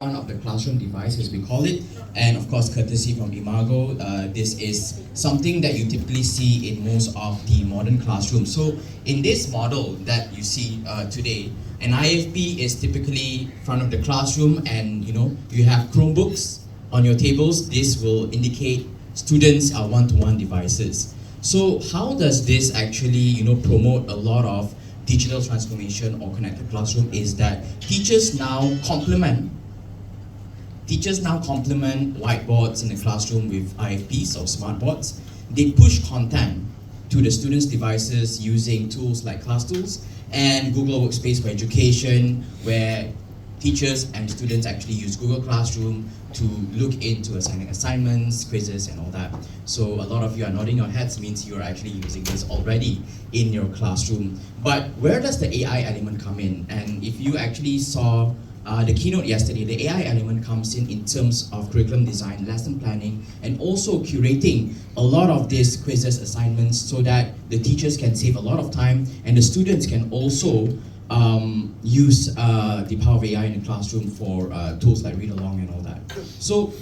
One of the classroom device, as we call it, and of course, courtesy from Imago, this is something that you typically see in most of the modern classrooms. So, in this model that you see today, an IFP is typically front of the classroom, and you have Chromebooks on your tables. This will indicate students are one-to-one devices. So, how does this actually promote a lot of digital transformation or connected classroom? Is that teachers now complement whiteboards in the classroom with IFPs or smart boards. They push content to the students' devices using tools like Class Tools and Google Workspace for Education, where teachers and students actually use Google Classroom to look into assigning assignments, quizzes, and all that. So a lot of you are nodding your heads, means you are actually using this already in your classroom. But where does the AI element come in? And if you actually saw the keynote yesterday, the AI element comes in terms of curriculum design, lesson planning, and also curating a lot of these quizzes, assignments, so that the teachers can save a lot of time and the students can also use the power of AI in the classroom for tools like read along and all that. So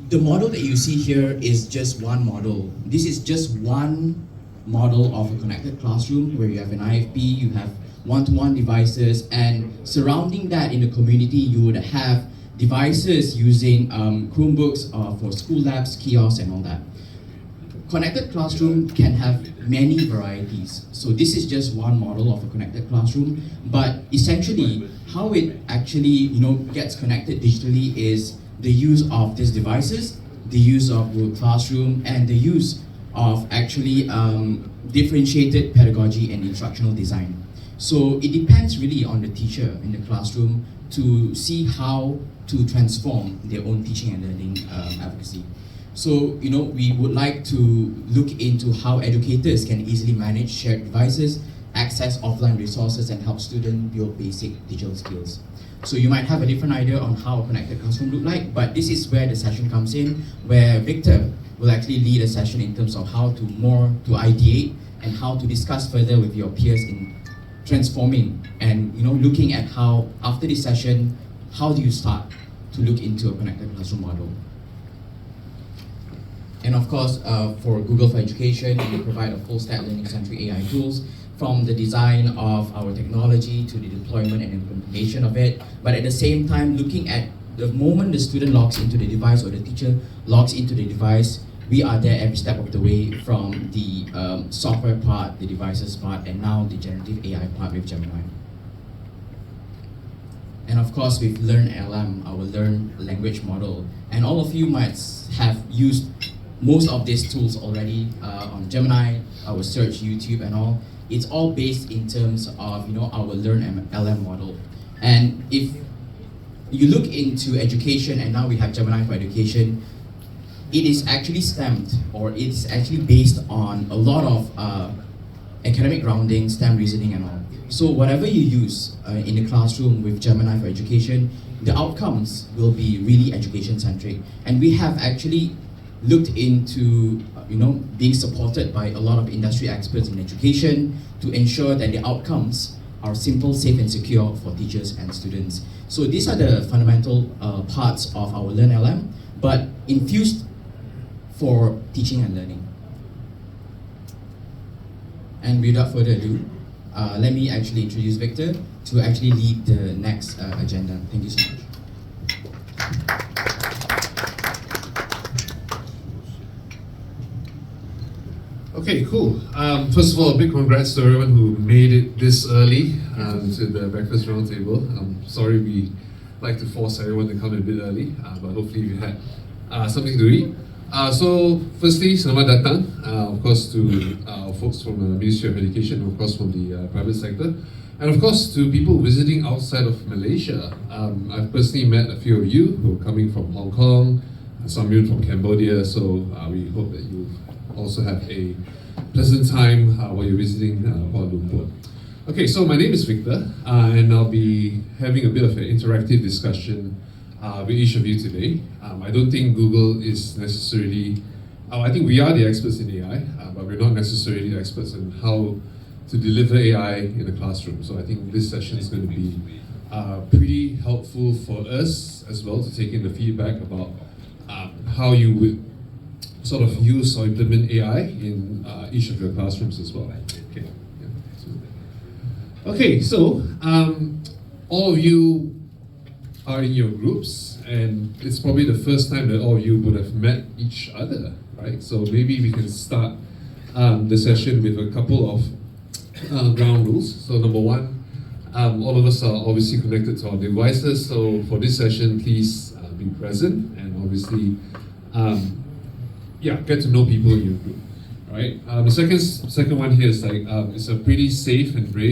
the model that you see here is just one model. This is just one model of a connected classroom where you have an IFP, you have one-to-one devices, and surrounding that in the community, you would have devices using Chromebooks for school labs, kiosks, and all that. Connected classroom can have many varieties. So this is just one model of a connected classroom, but essentially how it actually gets connected digitally is the use of these devices, the use of Google Classroom, and the use of actually differentiated pedagogy and instructional design. So it depends really on the teacher in the classroom to see how to transform their own teaching and learning advocacy. So, we would like to look into how educators can easily manage shared devices, access offline resources, and help students build basic digital skills. So you might have a different idea on how a connected classroom look like, but this is where the session comes in, where Victor will actually lead a session in terms of how to ideate and how to discuss further with your peers in transforming and looking at how, after this session, how do you start to look into a connected classroom model. And of course, for Google for Education, we provide a full stack learning-centric AI tools, from the design of our technology to the deployment and implementation of it, but at the same time looking at the moment the student logs into the device or the teacher logs into the device, we are there every step of the way, from the software part, the devices part, and now the generative AI part with Gemini. And of course with Learn LM, our Learn Language Model. And all of you might have used most of these tools already on Gemini, our search, YouTube, and all. It's all based in terms of our Learn LM model. And if you look into education, and now we have Gemini for Education, it is actually stamped, or it's actually based on a lot of academic grounding, STEM reasoning and all. So whatever you use in the classroom with Gemini for Education, the outcomes will be really education-centric. And we have actually looked into being supported by a lot of industry experts in education to ensure that the outcomes are simple, safe, and secure for teachers and students. So these are the fundamental parts of our Learn LM, but infused for teaching and learning. And without further ado, let me actually introduce Victor to actually lead the next agenda. Thank you so much. Okay, cool. First of all, a big congrats to everyone who made it this early to the breakfast roundtable. I'm sorry we like to force everyone to come a bit early, but hopefully you had something to read. So, firstly, selamat datang, of course, to folks from the Ministry of Education, of course, from the private sector, and of course, to people visiting outside of Malaysia. I've personally met a few of you who are coming from Hong Kong, some of you from Cambodia, so we hope that you also have a pleasant time while you're visiting Kuala Lumpur. Okay, so my name is Victor, and I'll be having a bit of an interactive discussion with each of you today. I don't think Google is necessarily, I think we are the experts in AI, but we're not necessarily the experts in how to deliver AI in the classroom. So I think this session is going to be pretty helpful for us as well to take in the feedback about how you would sort of use or implement AI in each of your classrooms as well. Okay, okay, so all of you are in your groups, and it's probably the first time that all of you would have met each other, right? So maybe we can start the session with a couple of ground rules. So number one, all of us are obviously connected to our devices, so for this session, please be present and obviously, get to know people in your group. Right. The second one here is like it's a pretty safe and brave